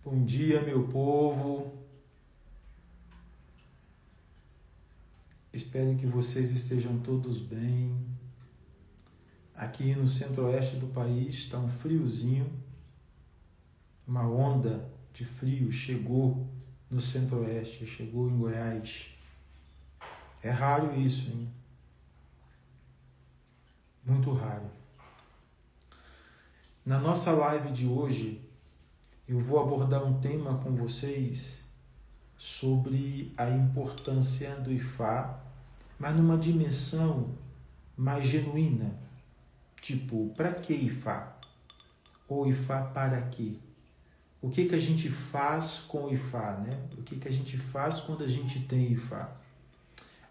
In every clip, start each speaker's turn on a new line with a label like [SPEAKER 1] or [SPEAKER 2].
[SPEAKER 1] Bom dia, meu povo. Espero que vocês estejam todos bem. Aqui no centro-oeste do país está um friozinho. Uma onda de frio chegou no centro-oeste, chegou em Goiás. É raro isso, hein? Muito raro. Na nossa live de hoje, eu vou abordar um tema com vocês sobre a importância do Ifá, mas numa dimensão mais genuína. Tipo, para que Ifá? Ou Ifá para quê? O que a gente faz com o Ifá, né? O que a gente faz quando a gente tem Ifá?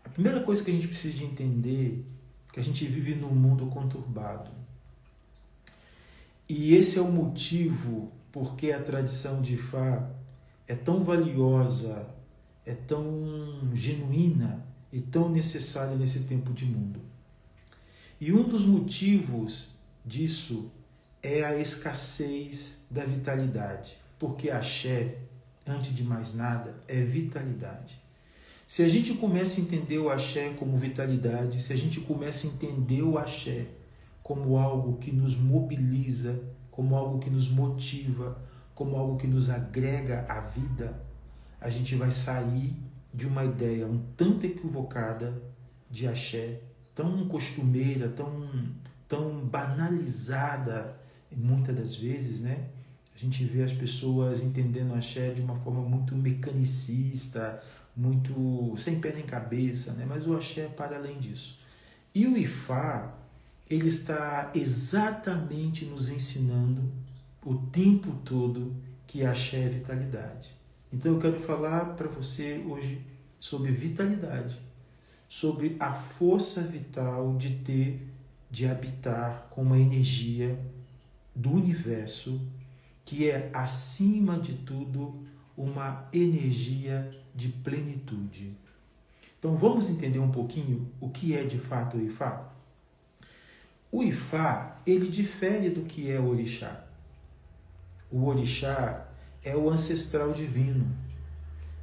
[SPEAKER 1] A primeira coisa que a gente precisa de entender é que a gente vive num mundo conturbado. E esse é o motivo porque a tradição de Ifá é tão valiosa, é tão genuína e tão necessária nesse tempo de mundo. E um dos motivos disso é a escassez da vitalidade, porque axé, antes de mais nada, é vitalidade. Se a gente começa a entender o axé como vitalidade, se a gente começa a entender o axé como algo que nos mobiliza, como algo que nos motiva, como algo que nos agrega à vida, a gente vai sair de uma ideia um tanto equivocada de axé, tão costumeira, tão banalizada, muitas das vezes, né? A gente vê as pessoas entendendo axé de uma forma muito mecanicista, muito sem pé nem cabeça, né? Mas o axé é para além disso. E o Ifá, ele está exatamente nos ensinando o tempo todo que axé é vitalidade. Então eu quero falar para você hoje sobre vitalidade, sobre a força vital de habitar com uma energia do universo que é, acima de tudo, uma energia de plenitude. Então vamos entender um pouquinho o que é de fato o Ifá? O Ifá, ele difere do que é o orixá. O orixá é o ancestral divino.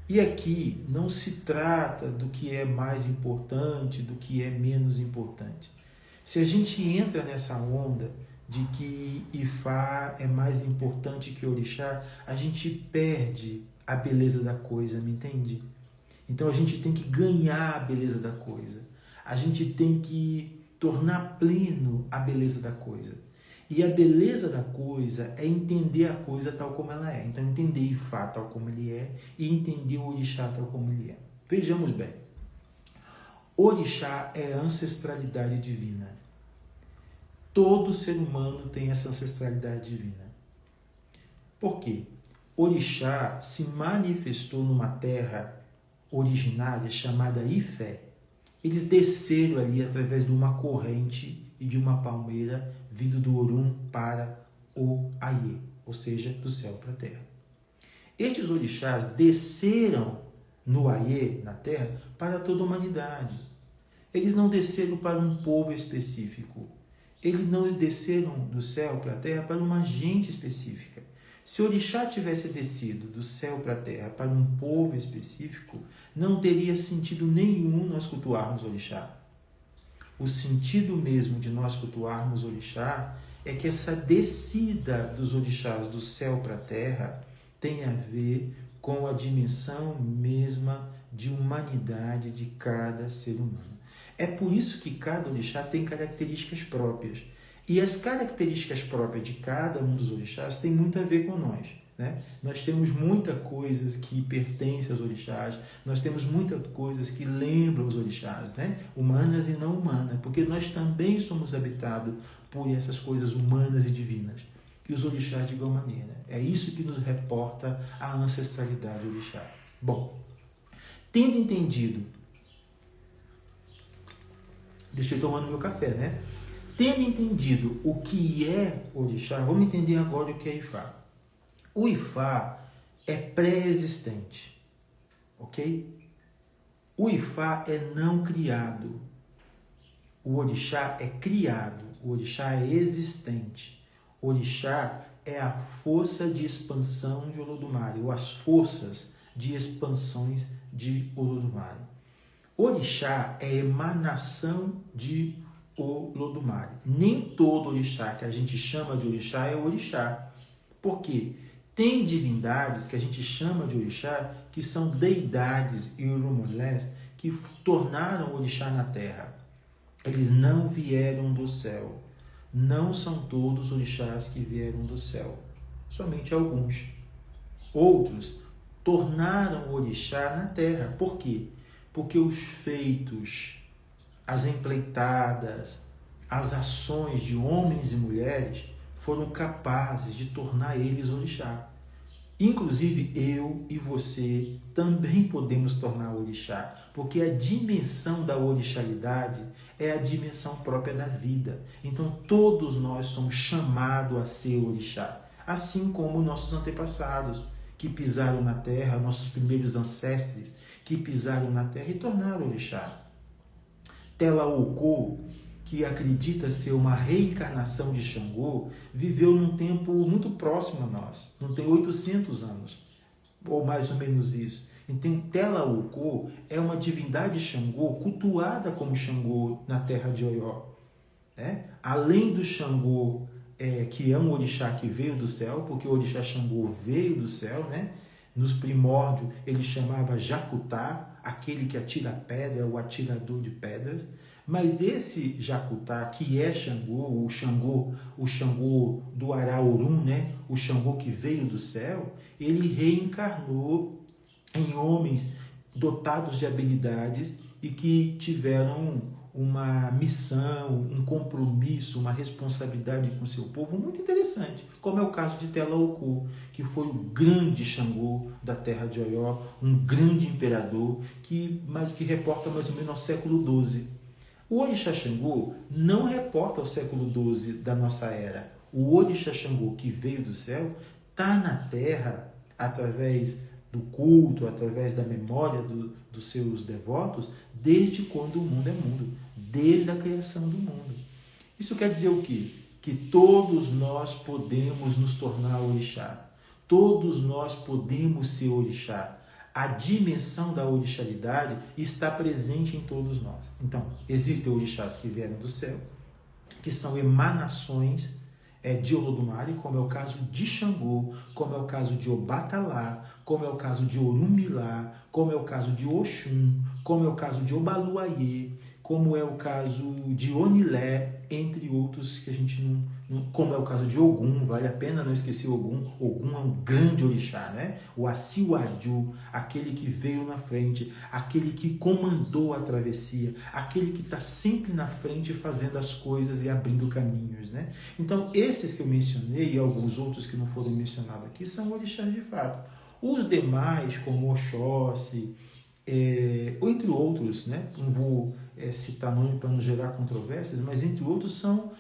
[SPEAKER 1] E aqui não se trata do que é mais importante, do que é menos importante. Se a gente entra nessa onda de que Ifá é mais importante que orixá, a gente perde a beleza da coisa, me entende? Então a gente tem que ganhar a beleza da coisa. A gente tem que tornar pleno a beleza da coisa. E a beleza da coisa é entender a coisa tal como ela é. Então entender Ifá tal como ele é e entender o orixá tal como ele é. Vejamos bem. Orixá é a ancestralidade divina. Todo ser humano tem essa ancestralidade divina. Por quê? Orixá se manifestou numa terra originária chamada Ifé. Eles desceram ali através de uma corrente e de uma palmeira vindo do Orum para o Aiê, ou seja, do céu para a terra. Estes orixás desceram no Aiê, na terra, para toda a humanidade. Eles não desceram para um povo específico. Eles não desceram do céu para a terra para uma gente específica. Se o orixá tivesse descido do céu para a terra para um povo específico, não teria sentido nenhum nós cultuarmos o orixá. O sentido mesmo de nós cultuarmos o orixá é que essa descida dos orixás do céu para a terra tem a ver com a dimensão mesma de humanidade de cada ser humano. É por isso que cada orixá tem características próprias. E as características próprias de cada um dos orixás tem muito a ver com nós, né? Nós temos muitas coisas que pertencem aos orixás, nós temos muitas coisas que lembram os orixás, né? Humanas e não humanas, porque nós também somos habitados por essas coisas humanas e divinas. E os orixás de igual maneira. É isso que nos reporta a ancestralidade do orixá. Bom, tendo entendido, deixa eu tomando meu café, né? Tendo entendido o que é orixá, vamos entender agora o que é Ifá. O Ifá é pré-existente, ok? O Ifá é não criado. O orixá é criado. O orixá é existente. O orixá é a força de expansão de Olodumare, ou as forças de expansões de Olodumare. Orixá é emanação de Olodumare. Nem todo orixá que a gente chama de orixá é orixá. Por quê? Tem divindades que a gente chama de orixá que são deidades irumolés que tornaram orixá na terra. Eles não vieram do céu. Não são todos orixás que vieram do céu. Somente alguns. Outros tornaram orixá na terra. Por quê? Porque os feitos, as empleitadas, as ações de homens e mulheres foram capazes de tornar eles orixá. Inclusive eu e você também podemos tornar orixá, porque a dimensão da orixalidade é a dimensão própria da vida. Então todos nós somos chamados a ser orixá, assim como nossos antepassados que pisaram na terra, nossos primeiros ancestres que pisaram na terra e tornaram orixá. Telaouco, que acredita ser uma reencarnação de Xangô, viveu num tempo muito próximo a nós, não tem 800 anos, ou mais ou menos isso. Então, Telaouco é uma divindade Xangô, cultuada como Xangô na terra de Oió. Além do Xangô, que é um orixá que veio do céu, porque o orixá Xangô veio do céu, nos primórdios ele chamava Jacutá, aquele que atira pedra, o atirador de pedras. Mas esse Jacutá, que é Xangô, o Xangô do Araorum, o Xangô que veio do céu, ele reencarnou em homens dotados de habilidades e que tiveram uma missão, um compromisso, uma responsabilidade com seu povo muito interessante, como é o caso de Telaouco, que foi o grande Xangô da terra de Oió, um grande imperador que reporta mais ou menos ao século XII. O Orixá Xangô não reporta ao século XII da nossa era. O Orixá Xangô que veio do céu está na terra através do culto, através da memória dos seus devotos, desde quando o mundo é mundo, desde a criação do mundo. Isso quer dizer o quê? Que todos nós podemos nos tornar orixá. Todos nós podemos ser orixá. A dimensão da orixalidade está presente em todos nós. Então, existem orixás que vieram do céu, que são emanações de Olodumare, como é o caso de Xangô, como é o caso de Obatalá, como é o caso de Orunmilá, como é o caso de Oxum, como é o caso de Obaluayê, como é o caso de Onilé, entre outros que a gente não... Como é o caso de Ogum, vale a pena não esquecer Ogum. Ogum é um grande orixá, O Assiwaju, aquele que veio na frente, aquele que comandou a travessia, aquele que está sempre na frente fazendo as coisas e abrindo caminhos, Então, esses que eu mencionei e alguns outros que não foram mencionados aqui são orixás de fato. Os demais, como Oxóssi, ou entre outros, não vou citar nome para não gerar controvérsias, mas entre outros são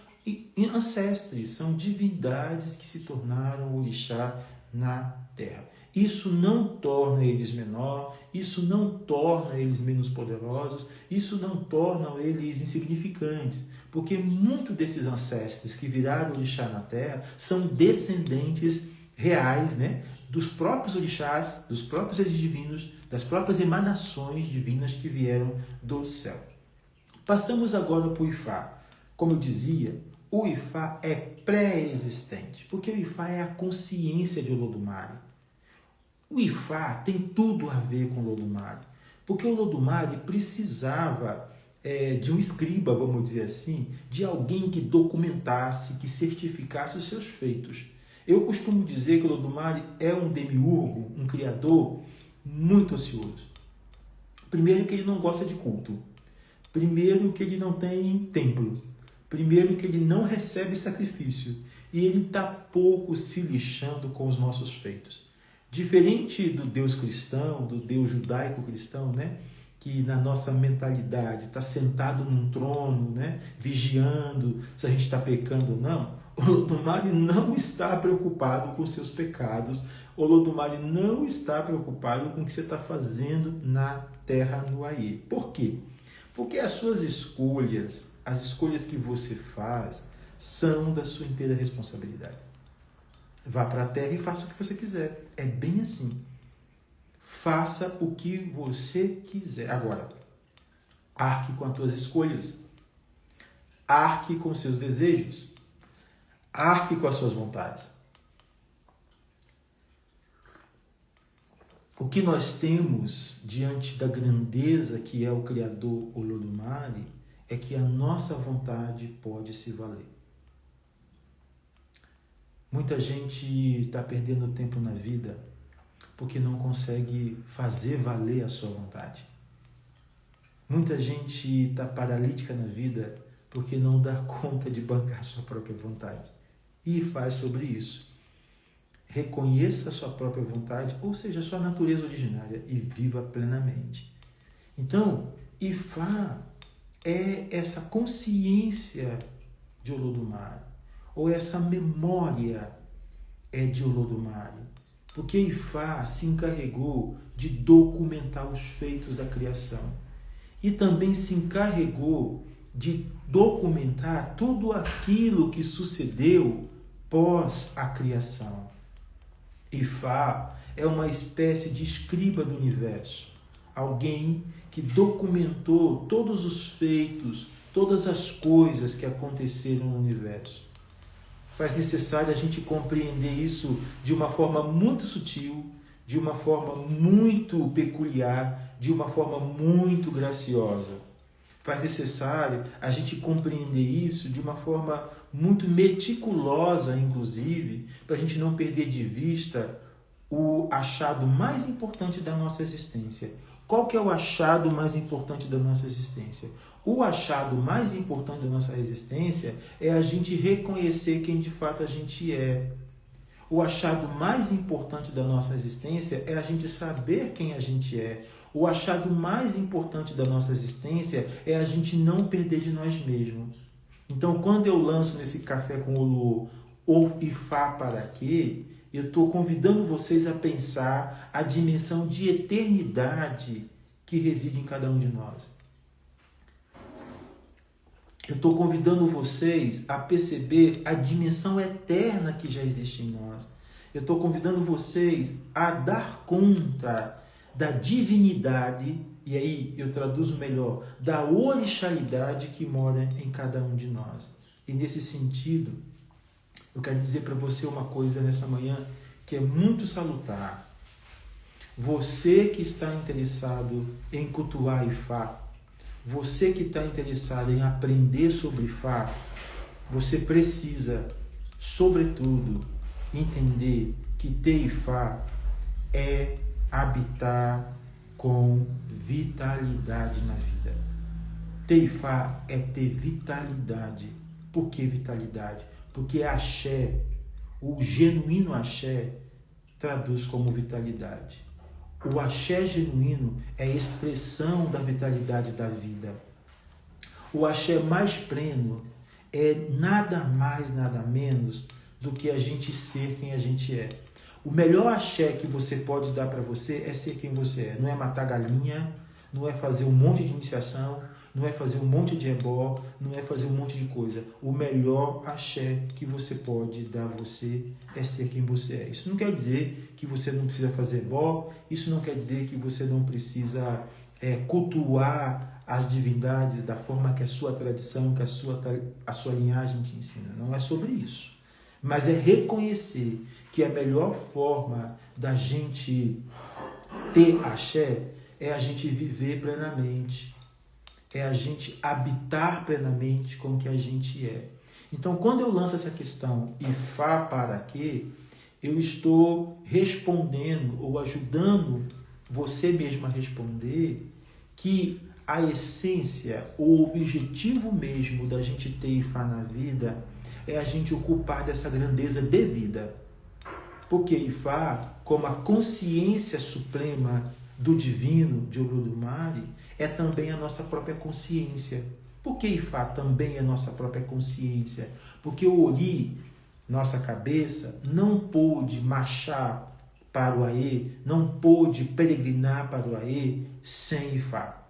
[SPEAKER 1] ancestres, são divindades que se tornaram orixá na terra. Isso não torna eles menor, isso não torna eles menos poderosos, isso não torna eles insignificantes, porque muitos desses ancestres que viraram orixá na terra são descendentes reais, dos próprios orixás, dos próprios seres divinos, das próprias emanações divinas que vieram do céu. Passamos agora para o Ifá. Como eu dizia, o Ifá é pré-existente, porque o Ifá é a consciência de Olodumare. O Ifá tem tudo a ver com Olodumare, porque Olodumare precisava de um escriba, vamos dizer assim, de alguém que documentasse, que certificasse os seus feitos. Eu costumo dizer que Olodumare é um demiurgo, um criador muito ocioso. Primeiro que ele não gosta de culto. Primeiro que ele não tem templo. Primeiro que ele não recebe sacrifício. E ele está pouco se lixando com os nossos feitos. Diferente do Deus cristão, do Deus judaico-cristão, que na nossa mentalidade está sentado num trono, vigiando se a gente está pecando ou não, Olodumare não está preocupado com seus pecados. Olodumare não está preocupado com o que você está fazendo na terra no Aie. Por quê? Porque as suas escolhas, as escolhas que você faz, são da sua inteira responsabilidade. Vá para a terra e faça o que você quiser. É bem assim. Faça o que você quiser. Agora, arque com as tuas escolhas. Arque com seus desejos. Arque com as suas vontades. O que nós temos diante da grandeza que é o Criador Olodumare é que a nossa vontade pode se valer. Muita gente está perdendo tempo na vida porque não consegue fazer valer a sua vontade. Muita gente está paralítica na vida porque não dá conta de bancar a sua própria vontade. E faz sobre isso. Reconheça a sua própria vontade, ou seja, a sua natureza originária, e viva plenamente. Então, Ifá é essa consciência de Olodumare, ou essa memória de Olodumare, porque Ifá se encarregou de documentar os feitos da criação e também se encarregou de documentar tudo aquilo que sucedeu pós a criação. Ifá é uma espécie de escriba do universo, alguém que documentou todos os feitos, todas as coisas que aconteceram no universo. Faz necessário a gente compreender isso de uma forma muito sutil, de uma forma muito peculiar, de uma forma muito graciosa. Faz necessário a gente compreender isso de uma forma muito meticulosa, inclusive, para a gente não perder de vista o achado mais importante da nossa existência. Qual que é o achado mais importante da nossa existência? O achado mais importante da nossa existência é a gente reconhecer quem de fato a gente é. O achado mais importante da nossa existência é a gente saber quem a gente é. O achado mais importante da nossa existência é a gente não perder de nós mesmos. Então, quando eu lanço nesse Café com Olu ou Ifá para quê, eu estou convidando vocês a pensar a dimensão de eternidade que reside em cada um de nós. Eu estou convidando vocês a perceber a dimensão eterna que já existe em nós. Eu estou convidando vocês a dar conta da divinidade, e aí eu traduzo melhor, da orixalidade que mora em cada um de nós. E nesse sentido, eu quero dizer para você uma coisa nessa manhã que é muito salutar. Você que está interessado em cultuar Ifá, você que está interessado em aprender sobre Ifá, você precisa, sobretudo, entender que ter Ifá é habitar com vitalidade na vida. Ter Ifá é ter vitalidade. Por que vitalidade? Porque axé, o genuíno axé, traduz como vitalidade. O axé genuíno é a expressão da vitalidade da vida. O axé mais pleno é nada mais, nada menos do que a gente ser quem a gente é. O melhor axé que você pode dar para você é ser quem você é. Não é matar galinha, não é fazer um monte de iniciação, não é fazer um monte de ebó, não é fazer um monte de coisa. O melhor axé que você pode dar a você é ser quem você é. Isso não quer dizer que você não precisa fazer ebó, isso não quer dizer que você não precisa cultuar as divindades da forma que a sua tradição, que a sua linhagem te ensina. Não é sobre isso. Mas é reconhecer que a melhor forma da gente ter axé é a gente viver plenamente. É a gente habitar plenamente com o que a gente é. Então, quando eu lanço essa questão, Ifá para quê? Eu estou respondendo ou ajudando você mesmo a responder que a essência, o objetivo mesmo da gente ter Ifá na vida é a gente ocupar dessa grandeza devida. Porque Ifá, como a consciência suprema do divino, de Olodumare, é também a nossa própria consciência. Por que Ifá também é nossa própria consciência? Porque o Ori, nossa cabeça, não pôde marchar para o Aê, não pôde peregrinar para o Aê sem Ifá.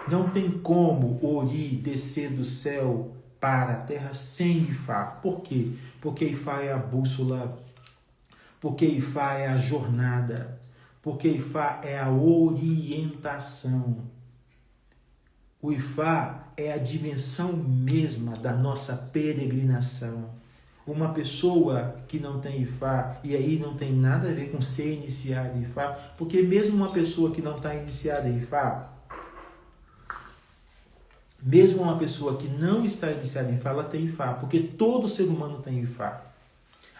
[SPEAKER 1] Não tem como o Ori descer do céu para a terra sem Ifá. Por quê? Porque Ifá é a bússola porque Ifá é a jornada, porque Ifá é a orientação. O Ifá é a dimensão mesma da nossa peregrinação. Uma pessoa que não tem Ifá, e aí não tem nada a ver com ser iniciada em Ifá, porque mesmo uma pessoa que não está iniciada em Ifá, mesmo uma pessoa que não está iniciada em Ifá, ela tem Ifá, porque todo ser humano tem Ifá.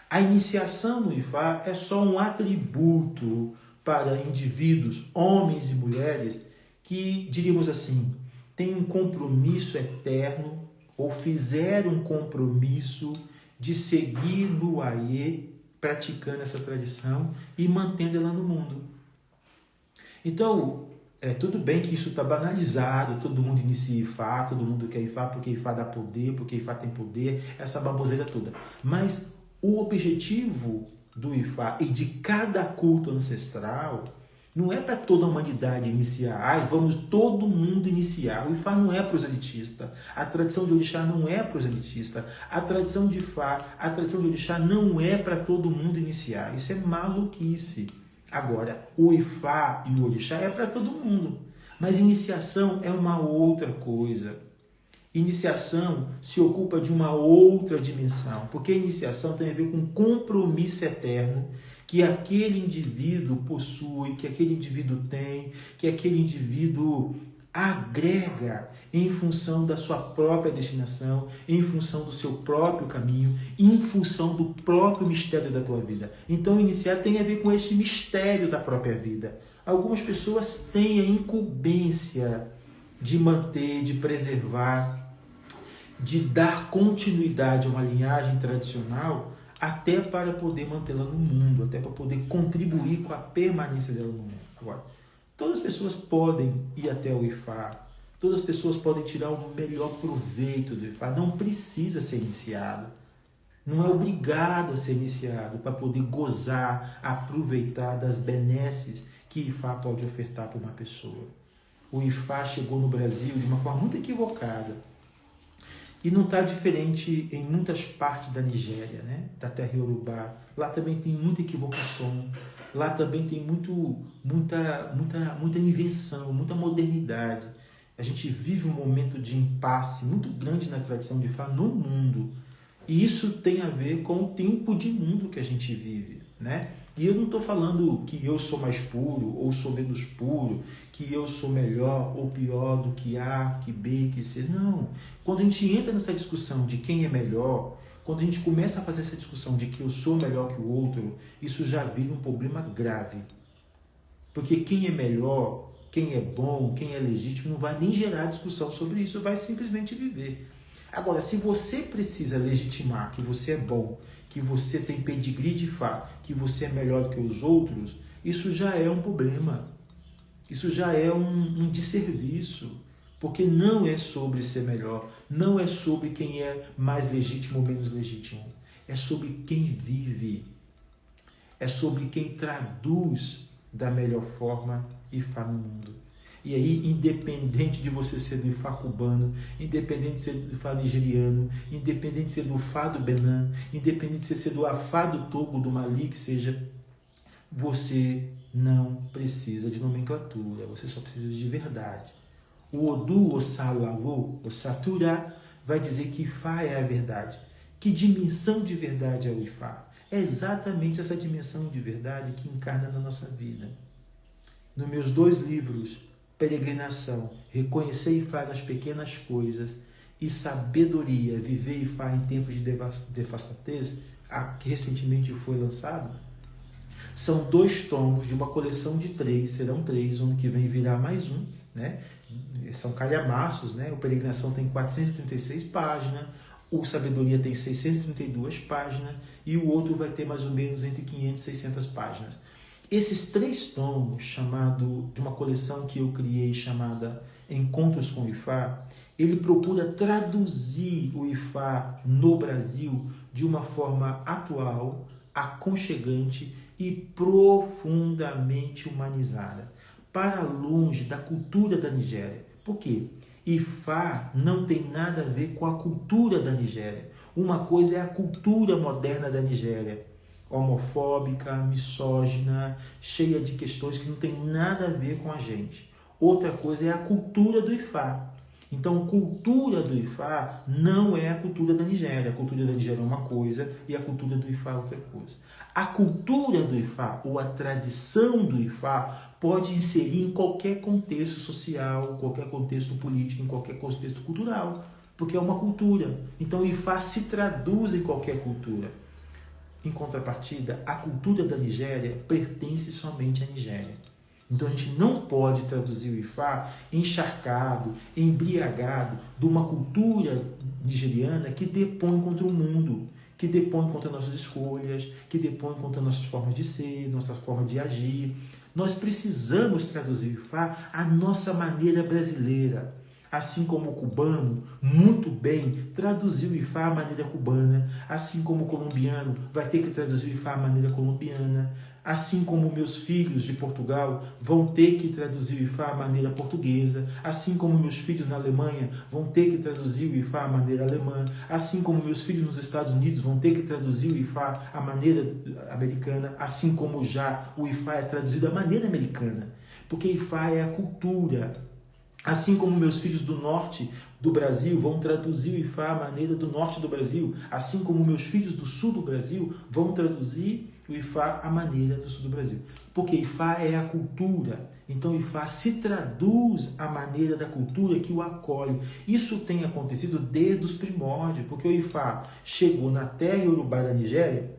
[SPEAKER 1] A iniciação no Ifá é só um atributo para indivíduos, homens e mulheres, que, diríamos assim, têm um compromisso eterno ou fizeram um compromisso de seguir no Aie, praticando essa tradição e mantendo ela no mundo. Então, tudo bem que isso está banalizado, todo mundo inicia Ifá, todo mundo quer Ifá porque Ifá dá poder, porque Ifá tem poder, essa baboseira toda. Mas o objetivo do Ifá e de cada culto ancestral não é para toda a humanidade iniciar. Vamos todo mundo iniciar. O Ifá não é proselitistas. A tradição de Orixá não é proselitistas. A tradição de Ifá, a tradição de Orixá não é para todo mundo iniciar. Isso é maluquice. Agora, o Ifá e o Orixá é para todo mundo. Mas iniciação é uma outra coisa. Iniciação se ocupa de uma outra dimensão, porque a iniciação tem a ver com compromisso eterno que aquele indivíduo possui, que aquele indivíduo tem, que aquele indivíduo agrega em função da sua própria destinação, em função do seu próprio caminho, em função do próprio mistério da tua vida. Então, iniciar tem a ver com esse mistério da própria vida. Algumas pessoas têm a incumbência de manter, de preservar, de dar continuidade a uma linhagem tradicional, até para poder mantê-la no mundo, até para poder contribuir com a permanência dela no mundo. Agora, todas as pessoas podem ir até o Ifá, todas as pessoas podem tirar o melhor proveito do Ifá, não precisa ser iniciado, não é obrigado a ser iniciado para poder gozar, aproveitar das benesses que Ifá pode ofertar para uma pessoa. O Ifá chegou no Brasil de uma forma muito equivocada. E não está diferente em muitas partes da Nigéria, né? Da terra Yorubá. Lá também tem muita equivocação. Lá também tem muita invenção, muita modernidade. A gente vive um momento de impasse muito grande na tradição de Ifá no mundo. E isso tem a ver com o tempo de mundo que a gente vive, né? E eu não estou falando que eu sou mais puro ou sou menos puro, que eu sou melhor ou pior do que A, que B, que C. Não. Quando a gente entra nessa discussão de quem é melhor, quando a gente começa a fazer essa discussão de que eu sou melhor que o outro, isso já vira um problema grave. Porque quem é melhor, quem é bom, quem é legítimo, não vai nem gerar discussão sobre isso, vai simplesmente viver. Agora, se você precisa legitimar que você é bom, que você tem pedigree de Ifá, que você é melhor do que os outros, isso já é um problema. Isso já é um desserviço. Porque não é sobre ser melhor, não é sobre quem é mais legítimo ou menos legítimo. É sobre quem vive. É sobre quem traduz da melhor forma Ifá no mundo. E aí, independente de você ser do Ifá cubano, independente de ser do Ifá nigeriano, independente de ser do Fá do Benin, independente de você ser do Afá do Togo, do Mali, que seja, você não precisa de nomenclatura, você só precisa de verdade. O Odu, o Salawo, o Satura, vai dizer que Ifá é a verdade. Que dimensão de verdade é o Ifá? É exatamente essa dimensão de verdade que encarna na nossa vida. Nos meus 2 livros, Peregrinação, Reconhecer Ifá nas Pequenas Coisas, e Sabedoria, Viver Ifá em Tempos de Desfaçatez, que recentemente foi lançado, são 2 tomos de uma coleção de 3, serão 3, ano que vem virá mais um, né? São calhamaços, né? O Peregrinação tem 436 páginas, o Sabedoria tem 632 páginas e o outro vai ter mais ou menos entre 500 e 600 páginas. Esses 3 tomos, de uma coleção que eu criei chamada Encontros com o Ifá, ele procura traduzir o Ifá no Brasil de uma forma atual, aconchegante e profundamente humanizada, para longe da cultura da Nigéria. Por quê? Ifá não tem nada a ver com a cultura da Nigéria. Uma coisa é a cultura moderna da Nigéria, homofóbica, misógina, cheia de questões que não tem nada a ver com a gente. Outra coisa é a cultura do Ifá. Então, a cultura do Ifá não é a cultura da Nigéria. A cultura da Nigéria é uma coisa e a cultura do Ifá é outra coisa. A cultura do Ifá ou a tradição do Ifá pode inserir em qualquer contexto social, qualquer contexto político, em qualquer contexto cultural, porque é uma cultura. Então, o Ifá se traduz em qualquer cultura. Em contrapartida, a cultura da Nigéria pertence somente à Nigéria. Então a gente não pode traduzir o Ifá encharcado, embriagado de uma cultura nigeriana que depõe contra o mundo, que depõe contra nossas escolhas, que depõe contra nossas formas de ser, nossa forma de agir. Nós precisamos traduzir o Ifá à nossa maneira brasileira. Assim como o cubano, muito bem, traduziu o Ifá à maneira cubana. Assim como o colombiano vai ter que traduzir o Ifá à maneira colombiana. Assim como meus filhos de Portugal vão ter que traduzir o Ifá à maneira portuguesa. Assim como meus filhos na Alemanha vão ter que traduzir o Ifá à maneira alemã. Assim como meus filhos nos Estados Unidos vão ter que traduzir o Ifá à maneira americana. Assim como já o Ifá é traduzido à maneira americana. Porque Ifá é a cultura. Assim como meus filhos do norte do Brasil vão traduzir o Ifá à maneira do norte do Brasil, assim como meus filhos do sul do Brasil vão traduzir o Ifá à maneira do sul do Brasil. Porque Ifá é a cultura. Então o Ifá se traduz à maneira da cultura que o acolhe. Isso tem acontecido desde os primórdios, porque o Ifá chegou na terra iorubá da Nigéria,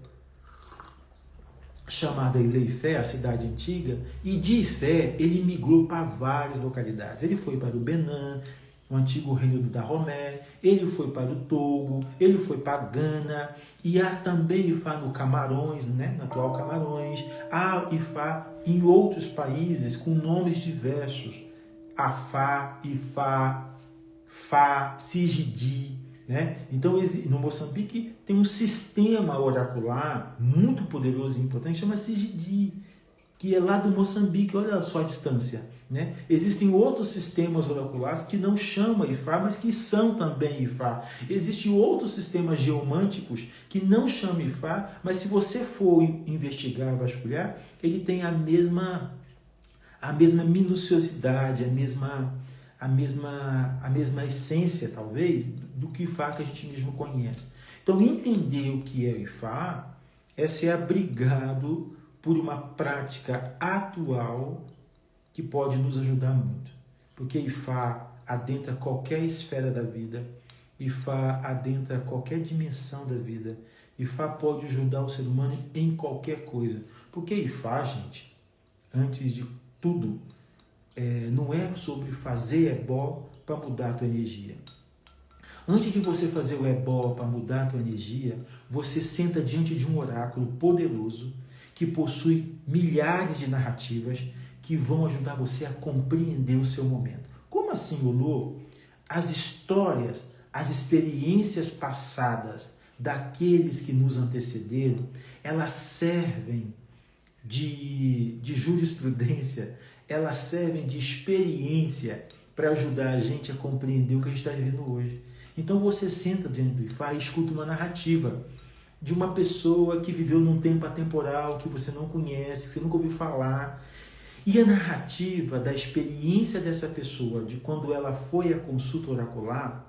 [SPEAKER 1] chamada Ilé-Ifé, a cidade antiga, e de Ifé ele migrou para várias localidades. Ele foi para o Benin, o antigo reino do Dahomey, ele foi para o Togo, ele foi para Gana, e há também Ifá no Camarões, né, no atual Camarões, há Ifá em outros países com nomes diversos, Afá, Ifá, Fá, Sigidi, né? Então, no Moçambique tem um sistema oracular muito poderoso e importante, chama Sigidi, que é lá do Moçambique, olha só a distância. Né? Existem outros sistemas oraculares que não chamam Ifá, mas que são também Ifá. Existem outros sistemas geomânticos que não chamam Ifá, mas se você for investigar, vasculhar, ele tem a mesma minuciosidade, a mesma essência, talvez, do que Ifá que a gente mesmo conhece. Então, entender o que é Ifá é ser abrigado por uma prática atual que pode nos ajudar muito. Porque Ifá adentra qualquer esfera da vida, Ifá adentra qualquer dimensão da vida, Ifá pode ajudar o ser humano em qualquer coisa. Porque Ifá, gente, antes de tudo, não é sobre fazer ebó para mudar a tua energia. Antes de você fazer o ebó para mudar a tua energia, você senta diante de um oráculo poderoso que possui milhares de narrativas que vão ajudar você a compreender o seu momento. Como assim, Olô? As histórias, as experiências passadas daqueles que nos antecederam, elas servem de jurisprudência, elas servem de experiência para ajudar a gente a compreender o que a gente está vivendo hoje. Então você senta diante do Ifá e escuta uma narrativa de uma pessoa que viveu num tempo atemporal que você não conhece, que você nunca ouviu falar. E a narrativa da experiência dessa pessoa, de quando ela foi à consulta oracular,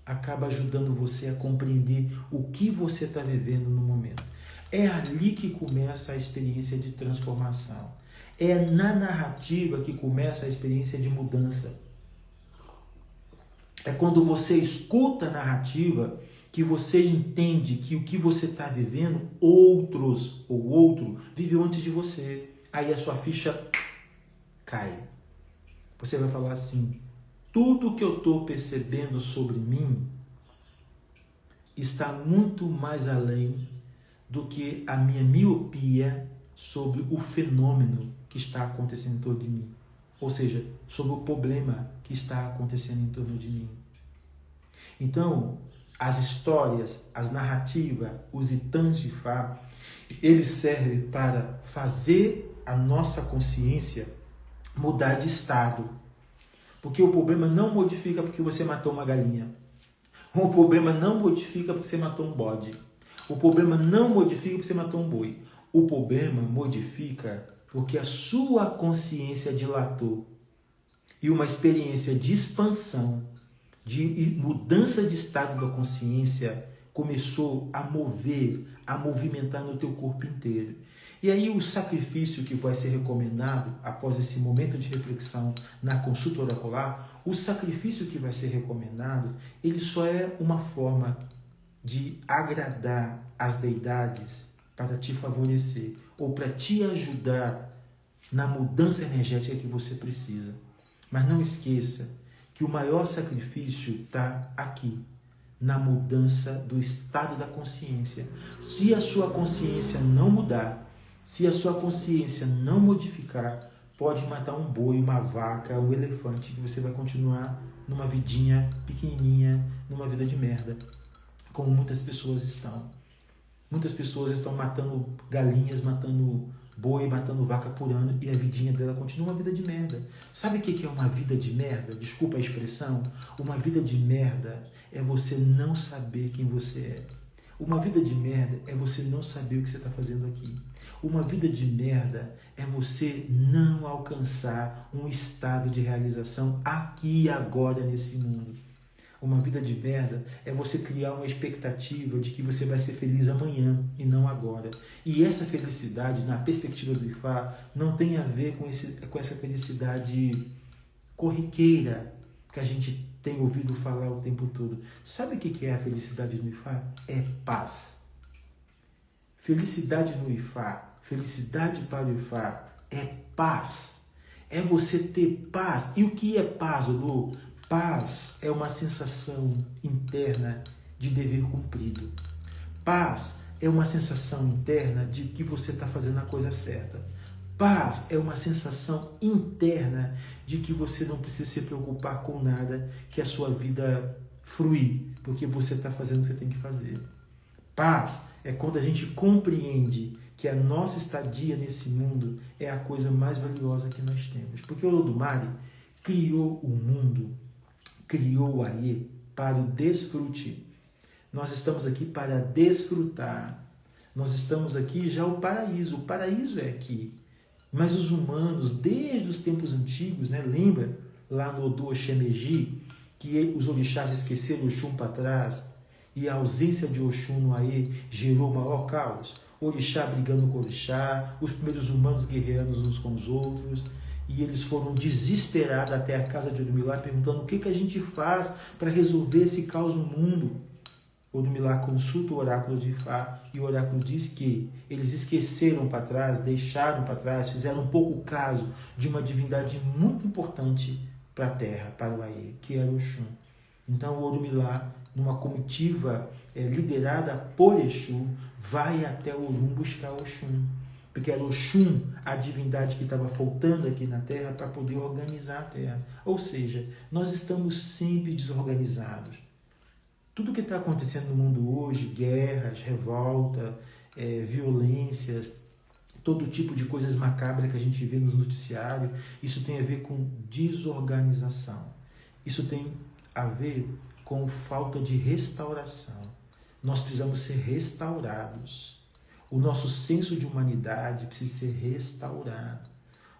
[SPEAKER 1] acaba ajudando você a compreender o que você está vivendo no momento. É ali que começa a experiência de transformação. É na narrativa que começa a experiência de mudança. É quando você escuta a narrativa que você entende que o que você está vivendo, outro viveu antes de você. Aí a sua ficha cai. Você vai falar assim: tudo que eu estou percebendo sobre mim está muito mais além do que a minha miopia sobre o fenômeno que está acontecendo em torno de mim. Ou seja, sobre o problema que está acontecendo em torno de mim. Então, as histórias, as narrativas, os itãs de Ifá, eles servem para fazer a nossa consciência mudar de estado. Porque o problema não modifica porque você matou uma galinha. O problema não modifica porque você matou um bode. O problema não modifica porque você matou um boi. O problema modifica porque a sua consciência dilatou. E uma experiência de expansão, de mudança de estado da consciência começou a mover, a movimentar no teu corpo inteiro. E aí o sacrifício que vai ser recomendado após esse momento de reflexão na consulta oracular, o sacrifício que vai ser recomendado, ele só é uma forma de agradar as deidades para te favorecer ou para te ajudar na mudança energética que você precisa. Mas não esqueça que o maior sacrifício está aqui, na mudança do estado da consciência. Se a sua consciência não mudar, se a sua consciência não modificar, pode matar um boi, uma vaca, um elefante, que você vai continuar numa vidinha pequenininha, numa vida de merda, como muitas pessoas estão. Muitas pessoas estão matando galinhas, matando boi, matando vaca por ano, e a vidinha dela continua uma vida de merda. Sabe o que é uma vida de merda? Desculpa a expressão. Uma vida de merda é você não saber quem você é. Uma vida de merda é você não saber o que você está fazendo aqui. Uma vida de merda é você não alcançar um estado de realização aqui e agora nesse mundo. Uma vida de merda é você criar uma expectativa de que você vai ser feliz amanhã e não agora. E essa felicidade, na perspectiva do Ifá, não tem a ver com essa felicidade corriqueira que a gente tem ouvido falar o tempo todo. Sabe o que é a felicidade no Ifá? É paz. Felicidade no Ifá, felicidade para o Ifá é paz. É você ter paz. E o que é paz, Lu? Paz é uma sensação interna de dever cumprido. Paz é uma sensação interna de que você está fazendo a coisa certa. Paz é uma sensação interna de que você não precisa se preocupar com nada, que a sua vida flui, porque você está fazendo o que você tem que fazer. Paz é quando a gente compreende que a nossa estadia nesse mundo é a coisa mais valiosa que nós temos. Porque o Olodumare criou o mundo, criou o Aie para o desfrute. Nós estamos aqui para desfrutar. Nós estamos aqui já o paraíso. O paraíso é aqui. Mas os humanos, desde os tempos antigos, lembra lá no Odu Oxemeji, que os orixás esqueceram Oxum para trás e a ausência de Oxum no Aie gerou o maior caos? Orixá brigando com orixá, os primeiros humanos guerreando uns com os outros. E eles foram desesperados até a casa de Odumilá, perguntando o que a gente faz para resolver esse caos no mundo. Odumilá consulta o oráculo de Ifá e o oráculo diz que eles esqueceram para trás, deixaram para trás, fizeram pouco caso de uma divindade muito importante para a terra, para o Aie, que era Oxum. Então o Odumilá, numa comitiva liderada por Exu, vai até Olum buscar Oxum. Porque era Oxum a divindade que estava faltando aqui na Terra para poder organizar a Terra. Ou seja, nós estamos sempre desorganizados. Tudo que está acontecendo no mundo hoje, guerras, revolta, violências, todo tipo de coisas macabras que a gente vê nos noticiários, isso tem a ver com desorganização. Isso tem a ver com falta de restauração. Nós precisamos ser restaurados. O nosso senso de humanidade precisa ser restaurado.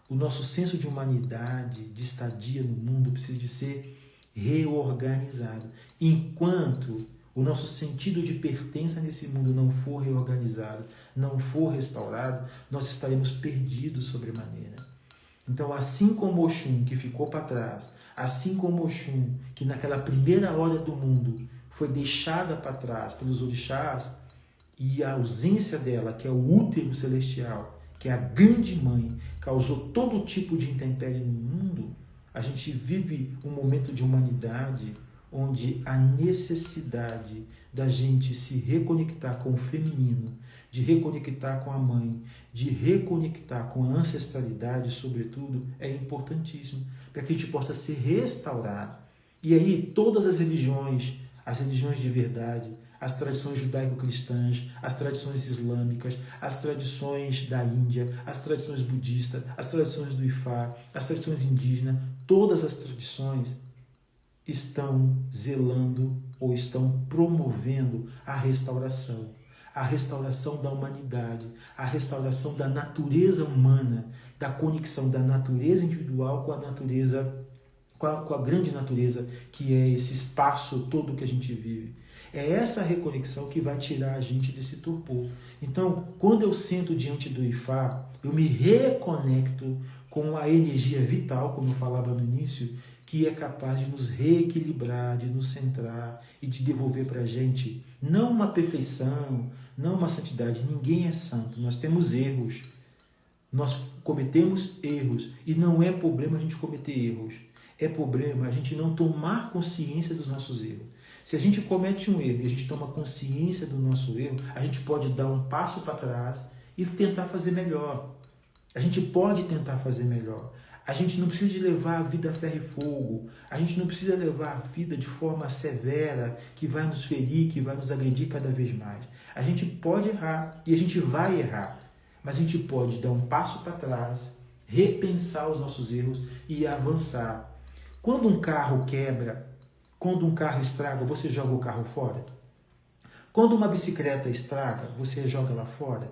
[SPEAKER 1] O nosso senso de humanidade, de estadia no mundo, precisa de ser reorganizado. Enquanto o nosso sentido de pertença nesse mundo não for reorganizado, não for restaurado, nós estaremos perdidos sobremaneira. Então, assim como Oxum, que ficou para trás, assim como Oxum, que naquela primeira hora do mundo foi deixada para trás pelos orixás, e a ausência dela, que é o útero celestial, que é a grande mãe, causou todo tipo de intempérie no mundo, a gente vive um momento de humanidade onde a necessidade da gente se reconectar com o feminino, de reconectar com a mãe, de reconectar com a ancestralidade, sobretudo, é importantíssimo, para que a gente possa ser restaurado. E aí todas as religiões de verdade, as tradições judaico-cristãs, as tradições islâmicas, as tradições da Índia, as tradições budistas, as tradições do Ifá, as tradições indígenas, todas as tradições estão zelando ou estão promovendo a restauração. a restauração da humanidade, a restauração da natureza humana, da conexão da natureza individual com a natureza, com a grande natureza, que é esse espaço todo que a gente vive. É essa reconexão que vai tirar a gente desse torpor. Então, quando eu sento diante do Ifá, eu me reconecto com a energia vital, como eu falava no início, que é capaz de nos reequilibrar, de nos centrar e de devolver para a gente não uma perfeição, não uma santidade. Ninguém é santo, nós temos erros, nós cometemos erros e não é problema a gente cometer erros. É problema a gente não tomar consciência dos nossos erros. Se a gente comete um erro e a gente toma consciência do nosso erro, a gente pode dar um passo para trás e tentar fazer melhor. A gente pode tentar fazer melhor. A gente não precisa de levar a vida a ferro e fogo. A gente não precisa levar a vida de forma severa, que vai nos ferir, que vai nos agredir cada vez mais. A gente pode errar e a gente vai errar. Mas a gente pode dar um passo para trás, repensar os nossos erros e avançar. Quando um carro quebra, quando um carro estraga, você joga o carro fora? Quando uma bicicleta estraga, você joga ela fora?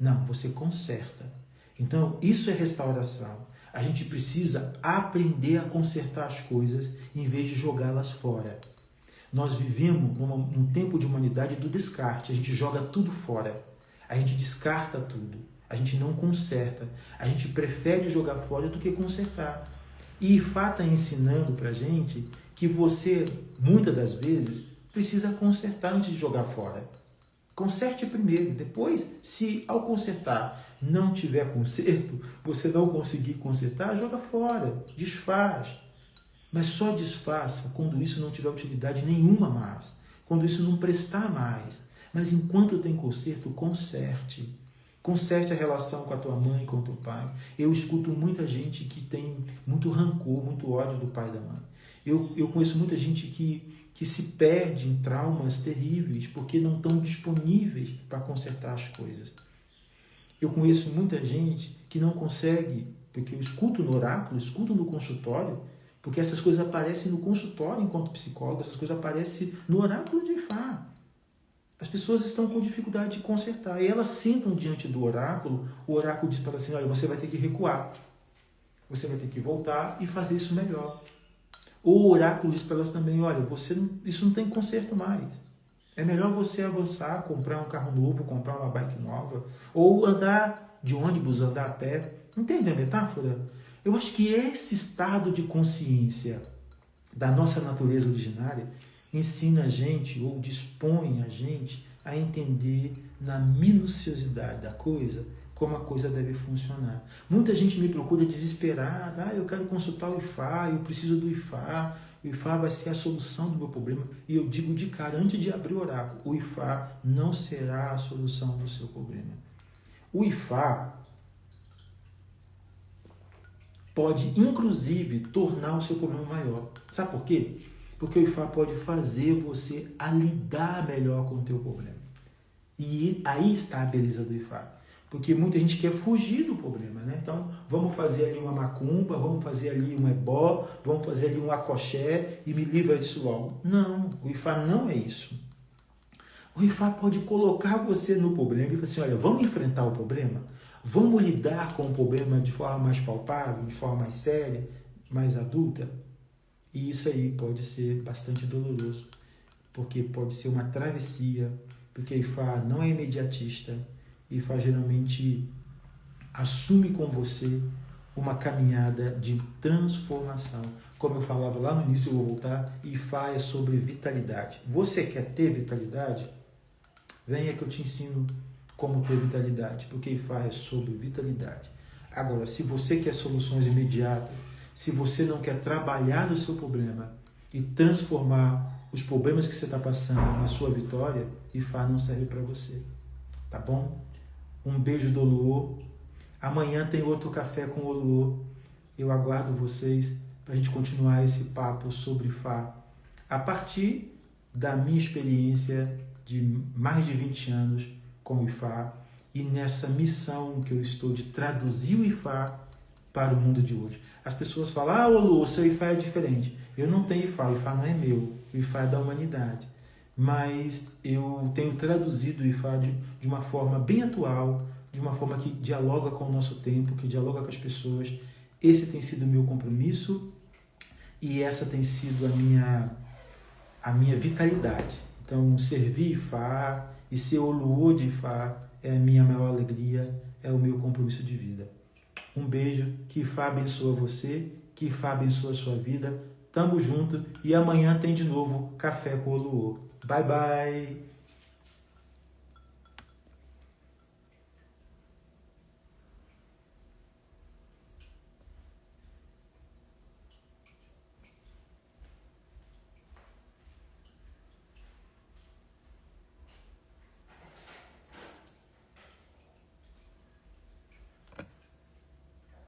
[SPEAKER 1] Não, você conserta. Então, isso é restauração. A gente precisa aprender a consertar as coisas em vez de jogá-las fora. Nós vivemos num tempo de humanidade do descarte. A gente joga tudo fora. A gente descarta tudo. A gente não conserta. A gente prefere jogar fora do que consertar. E Ifá está ensinando para a gente que você, muitas das vezes, precisa consertar antes de jogar fora. Conserte primeiro. Depois, se ao consertar não tiver conserto, você não conseguir consertar, joga fora, desfaz. Mas só desfaça quando isso não tiver utilidade nenhuma mais, quando isso não prestar mais. Mas enquanto tem conserto, conserte. Conserte a relação com a tua mãe, com o teu pai. Eu escuto muita gente que tem muito rancor, muito ódio do pai e da mãe. Eu conheço muita gente que se perde em traumas terríveis porque não estão disponíveis para consertar as coisas. Eu conheço muita gente que não consegue, porque eu escuto no oráculo, escuto no consultório, porque essas coisas aparecem no consultório enquanto psicólogo, essas coisas aparecem no oráculo de Ifá. As pessoas estão com dificuldade de consertar. E elas sentam diante do oráculo, o oráculo diz para elas assim, olha, você vai ter que recuar. Você vai ter que voltar e fazer isso melhor. Ou o oráculo diz para elas também, olha, isso não tem conserto mais. É melhor você avançar, comprar um carro novo, comprar uma bike nova, ou andar de ônibus, andar a pé. Entende a metáfora? Eu acho que esse estado de consciência da nossa natureza originária ensina a gente, ou dispõe a gente, a entender na minuciosidade da coisa, como a coisa deve funcionar. Muita gente me procura desesperada, eu quero consultar o Ifá, eu preciso do Ifá, o Ifá vai ser a solução do meu problema. E eu digo de cara, antes de abrir o oráculo, o Ifá não será a solução do seu problema. O Ifá pode, inclusive, tornar o seu problema maior. Sabe por quê? Porque o Ifá pode fazer você a lidar melhor com o teu problema. E aí está a beleza do Ifá. Porque muita gente quer fugir do problema, né? Então, vamos fazer ali uma macumba, vamos fazer ali um ebó, vamos fazer ali um akoxé e me livra disso logo. Não, o Ifá não é isso. O Ifá pode colocar você no problema e falar assim, olha, vamos enfrentar o problema? Vamos lidar com o problema de forma mais palpável, de forma mais séria, mais adulta? E isso aí pode ser bastante doloroso, porque pode ser uma travessia, porque Ifá não é imediatista. Ifá geralmente assume com você uma caminhada de transformação. Como eu falava lá no início, eu vou voltar, Ifá é sobre vitalidade. Você quer ter vitalidade? Venha que eu te ensino como ter vitalidade, porque Ifá é sobre vitalidade. Agora, se você quer soluções imediatas, se você não quer trabalhar no seu problema e transformar os problemas que você está passando na sua vitória, Ifá não serve para você. Tá bom? Um beijo do Oluô. Amanhã tem outro café com o Oluô. Eu aguardo vocês para a gente continuar esse papo sobre Ifá a partir da minha experiência de mais de 20 anos com o Ifá e nessa missão que eu estou de traduzir o Ifá para o mundo de hoje. As pessoas falam, Oluô, o seu Ifá é diferente. Eu não tenho Ifá, o Ifá não é meu. O Ifá é da humanidade. mas eu tenho traduzido o IFA de uma forma bem atual, de uma forma que dialoga com o nosso tempo, que dialoga com as pessoas. Esse tem sido o meu compromisso e essa tem sido a minha vitalidade. Então, servir IFA e ser Oluo de IFA é a minha maior alegria, é o meu compromisso de vida. Um beijo, que IFA abençoa você, que IFA abençoa a sua vida. Tamo junto e amanhã tem de novo Café com Oluo. Bye, bye!